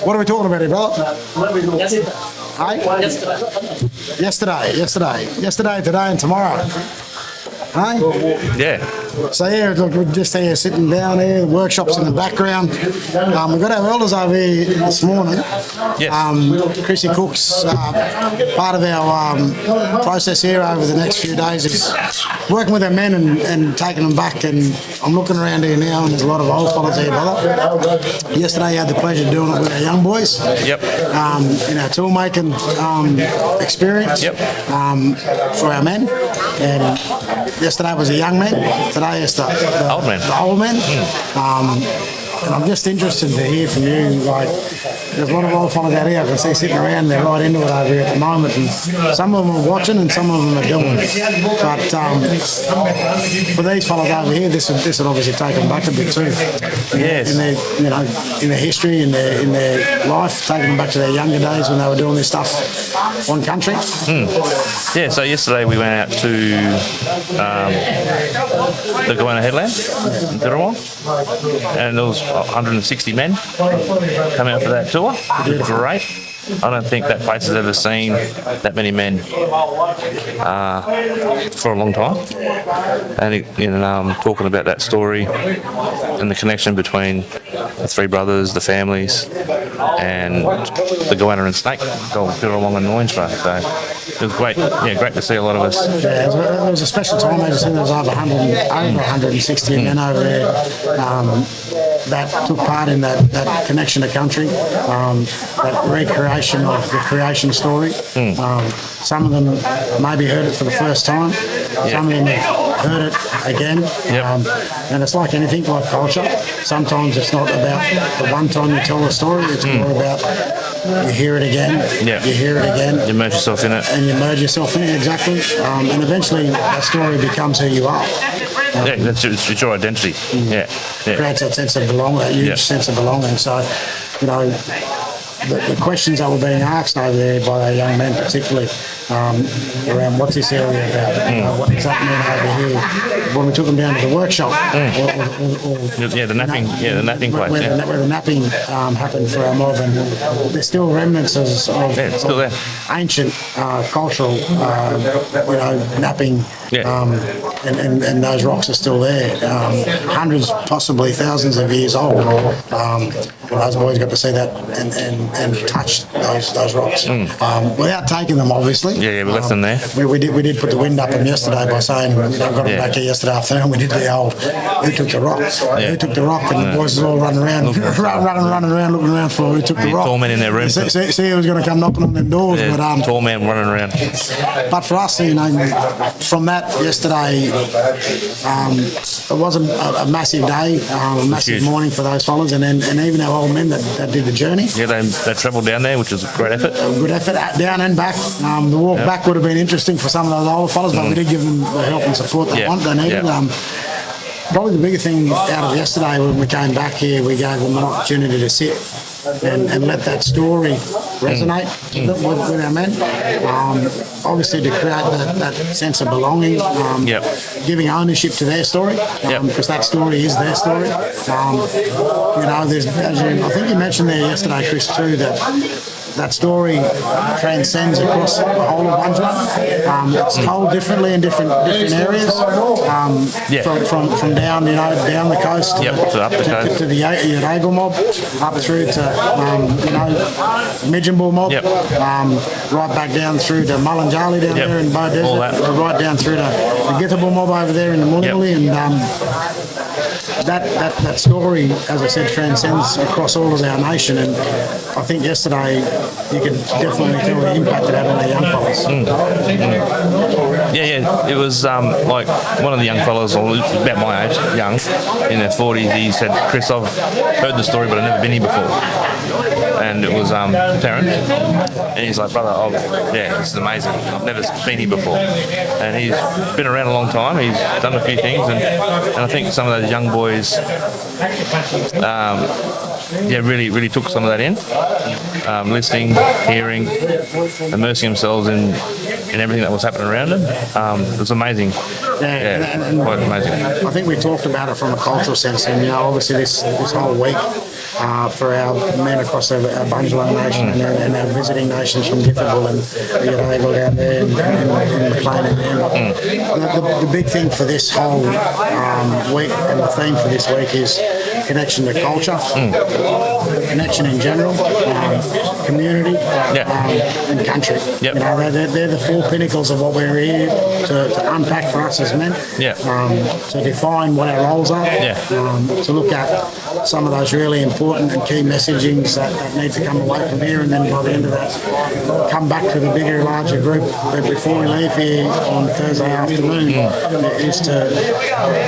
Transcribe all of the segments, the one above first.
What are we talking about here, brother? Yesterday, today, and tomorrow. Hey? Yeah. So yeah, look, we're just here sitting down here, the workshop's in the background. We've got our elders over here this morning. Yes. Kris Cook's part of our process here over the next few days is working with our men and taking them back. And I'm looking around here now, and there's a lot of old fellas here, brother. Yesterday, I had the pleasure of doing it with our young boys. Yep. In our tool making experience. Yep. For our men. And yesterday was the young men. Today is the Old men. The old men. And I'm just interested to hear from you. Like, there's a lot of old fellas out here I can see sitting around. They're right into it over here at the moment, and some of them are watching and some of them are doing it. But for these fellas over here, this would obviously take them back a bit too. Yes. In their, in their history, in their life, taking them back to their younger days when they were doing this stuff on country. Yeah. So yesterday we went out to the Goanna Headland, in Dirrawong, and there was 160 men come out for that tour, which is great. I don't think that place has ever seen that many men for a long time. And talking about that story and the connection between the three brothers, the families, and the Goanna and Snake, Dirrawong and Orangeburg. So it was great. Yeah, great to see a lot of us. Yeah, it was a special time. As I said, there was over 160 men over there that took part in that connection to country, that recreation of the creation story. Some of them maybe heard it for the first time. Some of them have heard it again. And it's like anything, like culture. Sometimes it's not about the one time you tell the story. It's more about you hear it again. You hear it again. You immerse yourself in it. And you merge yourself in it, exactly. And eventually that story becomes who you are. It's your identity. Creates that sense of belonging, that huge sense of belonging. So, the questions that were being asked over there by the young men particularly around what's this area about, what does that mean over here, when we took them down to the workshop the napping place where the napping happened for our mob, and there's still remnants of still there. Ancient cultural napping, and those rocks are still there, hundreds, possibly thousands of years old. Those boys got to see that and touch those rocks without taking them, obviously. We left them there. We did put the wind up them yesterday by saying we got them back here yesterday afternoon. We did the old who took the rock. Who took the rock, and the boys was all running around, running around, looking around for who took the rock. Tall men in their room. See who was going to come knocking on them doors. But, tall men running around. But for us, from that yesterday, it wasn't a massive day, a massive morning for those fellas, and even our old men that did the journey. Yeah, they travelled down there, which was a great effort. Good effort, down and back. The walk back would have been interesting for some of those older fellas, but we did give them the help and support they needed. Probably the bigger thing out of yesterday when we came back here, we gave them an opportunity to sit and let that story resonate with our men. Obviously to create that sense of belonging, giving ownership to their story, because that story is their story. There's, I think you mentioned there yesterday, Kris, too, that that story transcends across the whole of Bunjela. It's told differently in different areas. From down down the coast to up the coast to the Yagal mob, up through to Midjambul mob, right back down through to Mullanjali down there in Bow Desert, right down through to the Githabul mob over there in the Mullingley, and that story, as I said, transcends across all of our nation. And I think yesterday you can definitely tell the impact it had on our young fellas. It was like one of the young fellas, about my age, young, in their 40s. He said, "Kris, I've heard the story, but I've never been here before." And it was Terrence, and he's like, "Brother, this is amazing. I've never been here before." And he's been around a long time. He's done a few things, and I think some of those young boys, really took some of that in, listening, hearing, immersing themselves in everything that was happening around them. It was amazing. Quite amazing. I think we talked about it from a cultural sense, and obviously this whole week. For our men across our Bunjela nation and our visiting nations from Githabul and Yagal down there and McLean and there. The big thing for this whole week, and the theme for this week, is connection to culture, connection in general, community, and country. They're the four pinnacles of what we're here to unpack for us as men. To define what our roles are. To look at some of those really important and key messagings that need to come away from here, and then by the end of that, come back to the bigger, larger group. But before we leave here on Thursday afternoon, is to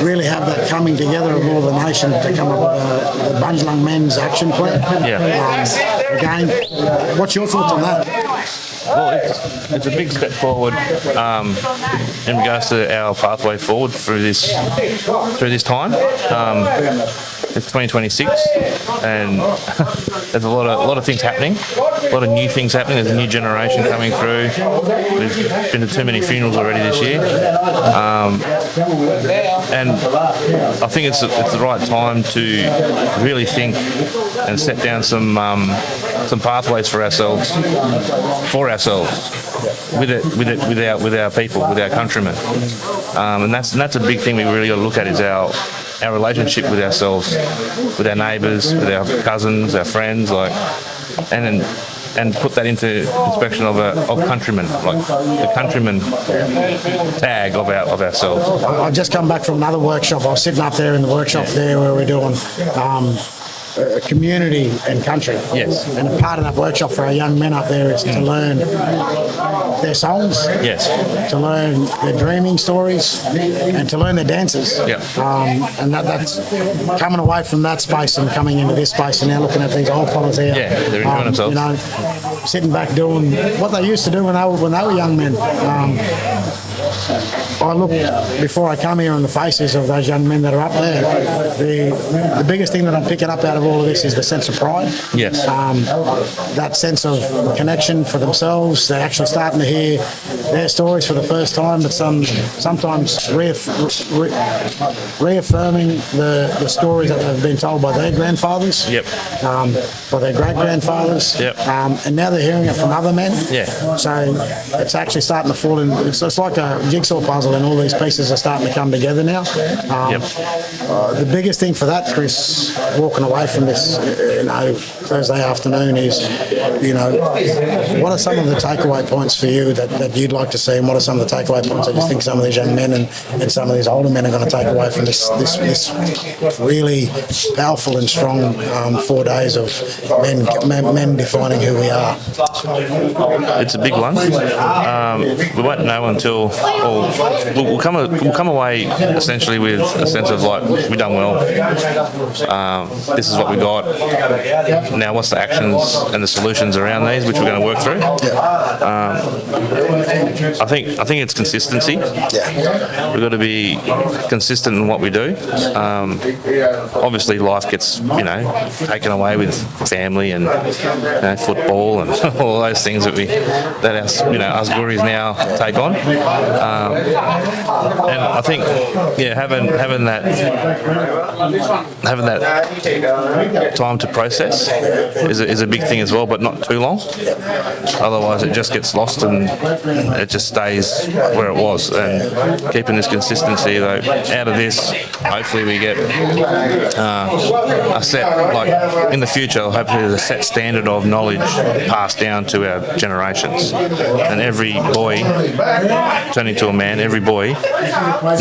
really have that coming together of all the nation to come up with the Bunjela Men's Action Plan. Again, what's your thoughts on that? Well, it's a big step forward in regards to our pathway forward through this time. It's 2026, and there's a lot of things happening, a lot of new things happening. There's a new generation coming through. We've been to too many funerals already this year, and I think it's the right time to really think and set down some pathways for ourselves, with our people, with our countrymen, and that's a big thing we really got to look at, is our relationship with ourselves, with our neighbours, with our cousins, our friends, and put that into inspection of countrymen, like the countryman tag of ourselves. I've just come back from another workshop. I was sitting up there in the workshop there where we're doing community and country. Yes. And a part of that workshop for our young men up there is to learn their songs. Yes. To learn their dreaming stories and to learn their dances. Yeah. And that's coming away from that space and coming into this space, and now looking at these old fellas here. Yeah, they're enjoying themselves. Sitting back doing what they used to do when they were young men. I look, before I come here, on the faces of those young men that are up there. The biggest thing that I'm picking up out of all of this is the sense of pride. Yes. That sense of connection for themselves. They're actually starting to hear their stories for the first time, but sometimes reaffirming the stories that have been told by their grandfathers. Yep. By their great-grandfathers. Yep. And now they're hearing it from other men. Yeah. So it's actually starting to fall in. It's like a jigsaw puzzle, and all these pieces are starting to come together now. The biggest thing for that, Kris, walking away from this, Thursday afternoon, is, what are some of the takeaway points for you that you'd like to see, and what are some of the takeaway points that you think some of these young men and some of these older men are going to take away from this really powerful and strong 4 days of men defining who we are? It's a big one. We won't know until, we'll come away essentially with a sense of, like, we've done well. This is what we got. Now, what's the actions and the solutions around these, which we're going to work through? I think it's consistency. We've got to be consistent in what we do. Obviously, life gets taken away with family and football and all those things that us gurus now take on. And I think, having that time to process is a big thing as well, but not too long. Otherwise, it just gets lost and it just stays where it was. And keeping this consistency, though, out of this, hopefully we get a set, like in the future, hopefully there's a set standard of knowledge passed down to our generations. And every boy turning to a man, every boy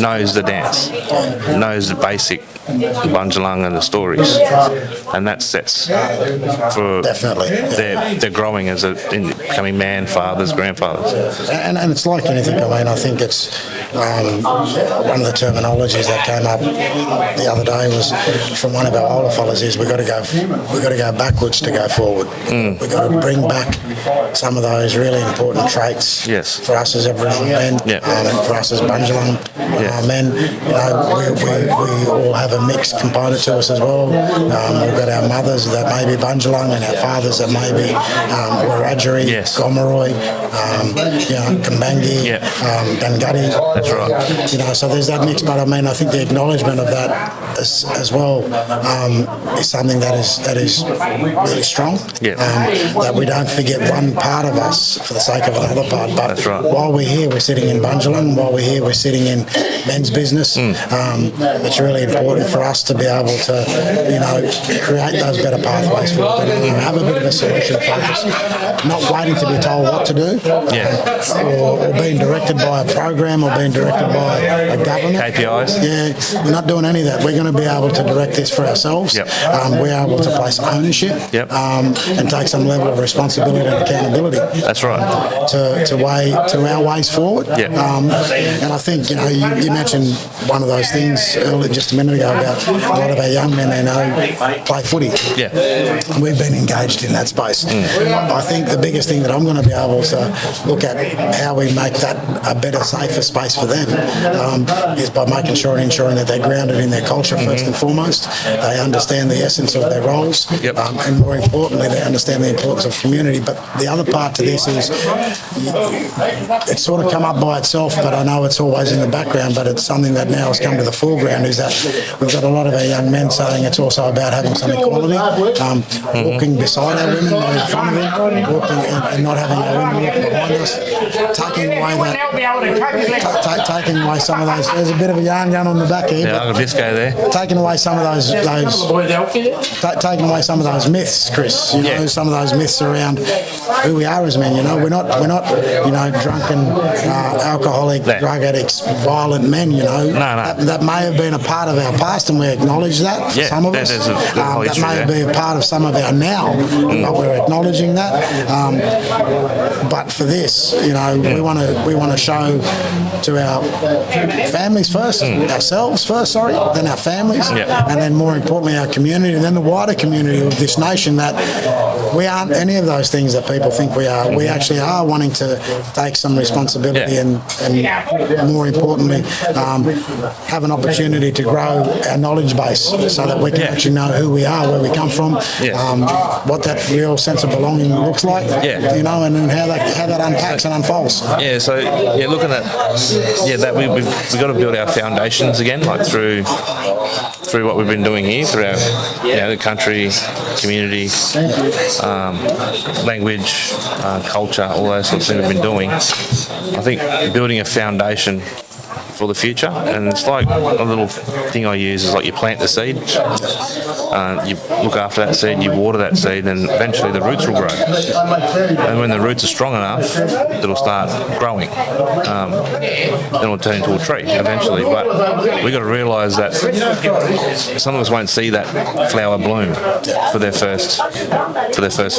knows the dance, knows the basic Bunjalung and the stories, and that sets for Definitely. They're growing in becoming fathers, grandfathers. And it's like anything. I mean, I think it's one of the terminologies that came up the other day was from one of our older fellas is we've got to go backwards to go forward. We've got to bring back some of those really important traits for us as Aboriginal men, for us as Bunjalung men. We all have a mixed component to us as well. We've got our mothers that may be Bunjalung and our fathers that may be Wiradjuri, Gomeroi, Kambangi, Dangati. That's right. So there's that mix, but I mean, I think the acknowledgement of that as well is something that is really strong. That we don't forget one part of us for the sake of another part. But that's right. While we're here, we're sitting in Bunjalung. While we're here, we're sitting in men's business. It's really important for us to be able to, create those better pathways for it. Have a bit of a solution focus, not waiting to be told what to do, or being directed by a program or being directed by a government. KPIs. Yeah, we're not doing any of that. We're going to be able to direct this for ourselves. We're able to place ownership and take some level of responsibility and accountability. That's right. To our ways forward. And I think you mentioned one of those things earlier just a minute ago about a lot of our young men they know play footy. We've been engaged in that space. I think the biggest thing that I'm going to be able to look at how we make that a better, safer space for them is by making sure and ensuring that they're grounded in their culture first and foremost. They understand the essence of their roles, and more importantly, they understand the importance of community. But the other part to this is it's sort of come up by itself, but I know it's always in the background, but it's something that now has come to the foreground, is that we've got a lot of our young men saying it's also about having some equality, walking beside our women, not in front of them, walking and not having our women walking behind us, taking away some of those. There's a bit of a yarn gun on the back here. Yeah, I've got a disco there. Taking away some of those taking away some of those myths, Chris. Some of those myths around who we are as men. We're not drunken, alcoholic, drug addicts, violent men. No. That may have been a part of our past, and we acknowledge that for some of us. That may be a part of some of our now, but we're acknowledging that. But for this, we want to show to our families first, ourselves first, then our families, and then more importantly our community, and then the wider community of this nation, that we aren't any of those things that people think we are. We actually are wanting to take some responsibility and more importantly, have an opportunity to grow our knowledge base so that we can actually know who we are, where we come from, what that real sense of belonging looks like, and then how that unpacks and unfolds. Looking at that we've got to build our foundations again, like through what we've been doing here, through our the country, community, language, culture, all those sorts of things we've been doing. I think building a foundation for the future, and it's like a little thing I use is like you plant the seed, you look after that seed, you water that seed, and eventually the roots will grow. And when the roots are strong enough, it'll start growing. Then it'll turn into a tree eventually. But we've got to realise that some of us won't see that flower bloom for their first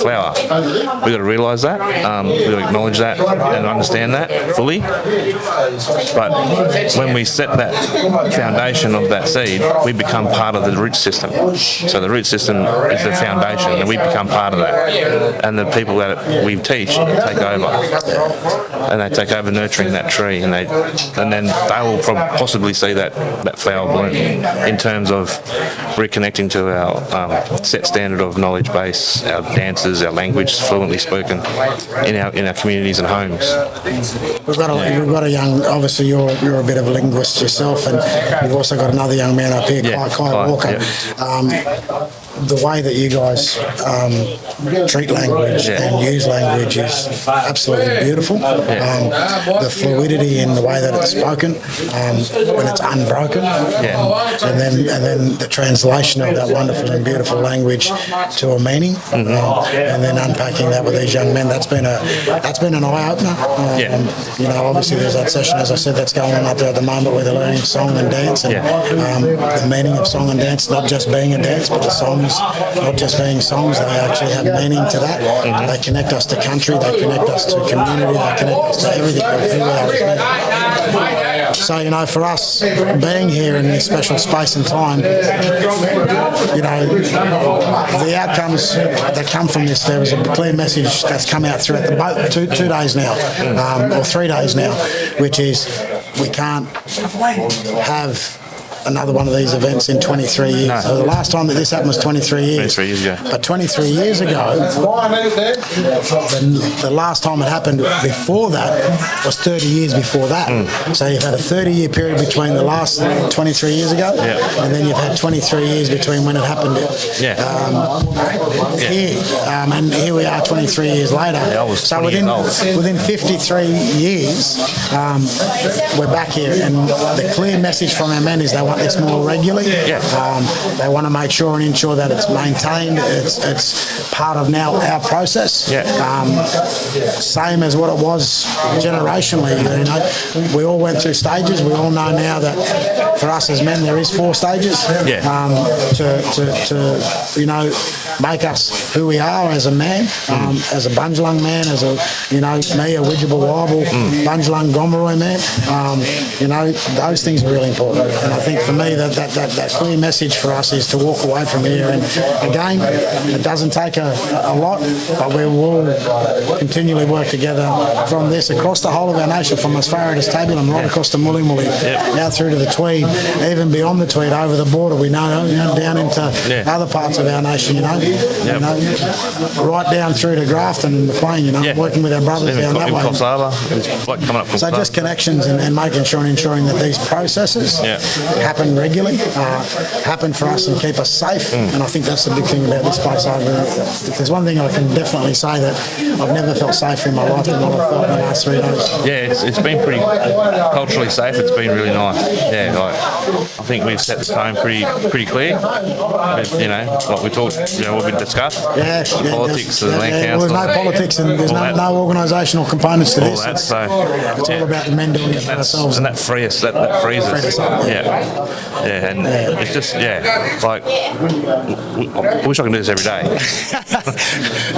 flower. We've got to realise that. We've got to acknowledge that and understand that fully. But when we set that foundation of that seed, we become part of the root system. So the root system is the foundation, and we become part of that. And the people that we teach take over, and they take over nurturing that tree, and then they will possibly see that flower bloom in terms of reconnecting to our set standard of knowledge base, our dances, our language fluently spoken in our communities and homes. We've got a young. Obviously, you're a bit of a linguist yourself, and you've also got another young man up here, Kai Walker. Yeah. The way that you guys treat language and use language is absolutely beautiful. The fluidity in the way that it's spoken, when it's unbroken, and then the translation of that wonderful and beautiful language to a meaning, and then unpacking that with these young men. That's been an eye opener. Obviously there's that session, as I said, that's going on up there at the moment where they're learning song and dance, and the meaning of song and dance, not just being a dance, but the songs, not just being songs, they actually have meaning to that. They connect us to country, they connect us to community, they connect us to everything of who we are as men. So, for us being here in this special space and time, the outcomes that come from this, there is a clear message that's come out throughout the boat 2 days now, or 3 days now, which is we can't have another one of these events in 23 years. No. So the last time that this happened was 23 years. 23 years ago. But 23 years ago, the last time it happened before that was 30 years before that. So you've had a 30-year period between the last 23 years ago, and then you've had 23 years between when it happened here. And here we are 23 years later. I was so 20 years old. within 53 years, we're back here. And the clear message from our men is they want this more regularly. They want to make sure and ensure that it's maintained. It's part of now our process. Same as what it was generationally. We all went through stages. We all know now that for us as men there is 4 stages to make us who we are as a man, as a Bunjalung man, as a me, a Widjabul Wobble, Bunjalung Gomeroi man. Those things are really important. And I think for me that clear message for us is to walk away from here. And again, it doesn't take a lot, but we will continually work together from this across the whole of our nation, from as far as Tabulum, right across to Muli Muli, out through to the Tweed, even beyond the Tweed, over the border. We know, down into other parts of our nation, right down through to Grafton and McLean, working with our brothers down that way. So just connections and making sure and ensuring that these processes happen regularly, happen for us and keep us safe. And I think that's the big thing about this place. If there's one thing I can definitely say, that I've never felt safer in my life than what I've felt in the last 3 days. Yeah, it's been pretty culturally safe. It's been really nice. I think we've set the tone pretty clear. With, what we talked, what we discussed. Politics and land council. There's no politics and there's no organisational components to this. It's all about the men doing it for ourselves. And that frees us. And it's just, like, I wish I could do this every day.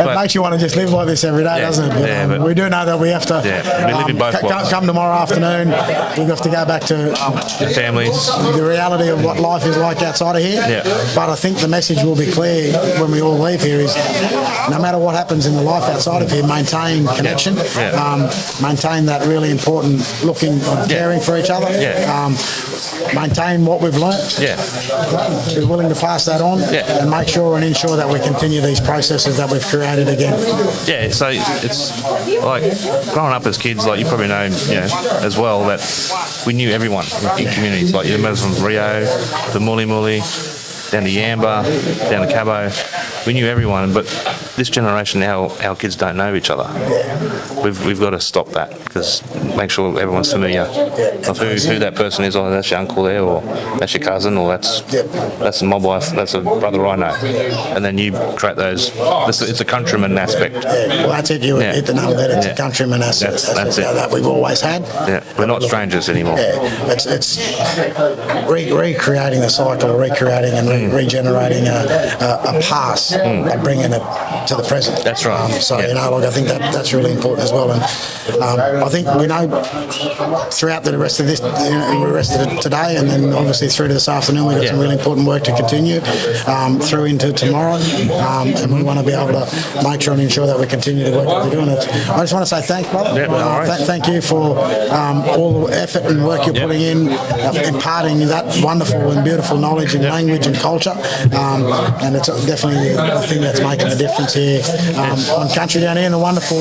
It makes you want to just live like this every day, doesn't it? But we do know that we have to we live in both come tomorrow afternoon. We have to go back to the families, the reality of what life is like outside of here. But I think the message will be clear when we all leave here is, no matter what happens in the life outside of here, maintain connection, maintain that really important looking and caring for each other, maintain what we've learnt, be willing to pass that on, and make sure and ensure that we continue these processes that we've created again. So it's like growing up as kids, like you probably know, as well, that we knew everyone in communities. Like you remember from Rio to Muli Muli, down to Yamba, down to Cabo. We knew everyone, but this generation now, our kids don't know each other. We've got to stop that, because make sure everyone's familiar of who that person is. Oh, that's your uncle there, or that's your cousin, or that's my wife, that's a brother I know. And then you create those. It's a countryman aspect. Well, that's it. You hit the number there. It's a countryman aspect. That's it. That we've always had. We're not strangers anymore. It's recreating the cycle, recreating and regenerating a past and bringing it to the present. That's right. So you know, like I think that's really important as well. And I think we know throughout the rest of this, the rest of today, and then obviously through to this afternoon, we've got some really important work to continue through into tomorrow, and we want to be able to make sure and ensure that we continue to work that we're doing. I just want to say thanks, brother. Thank you for all the effort and work you're putting in, imparting that wonderful and beautiful knowledge and language and culture, and it's definitely the thing that's making a difference here on country down here in the wonderful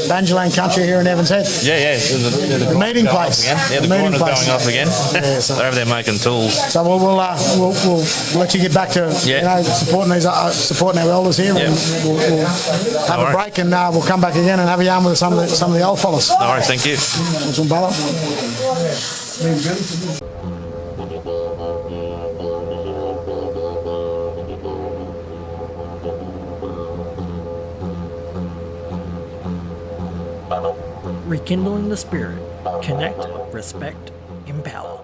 Banjalan country here in Evans Head. The meeting place. Yeah, the meeting place going off again. So they're over there making tools. So we'll let you get back to supporting our elders here, and we'll have a break, and we'll come back again and have a yarn with some of the old fellas. All right, thank you. Awesome, brother. Rekindling the spirit. Connect, respect, empower.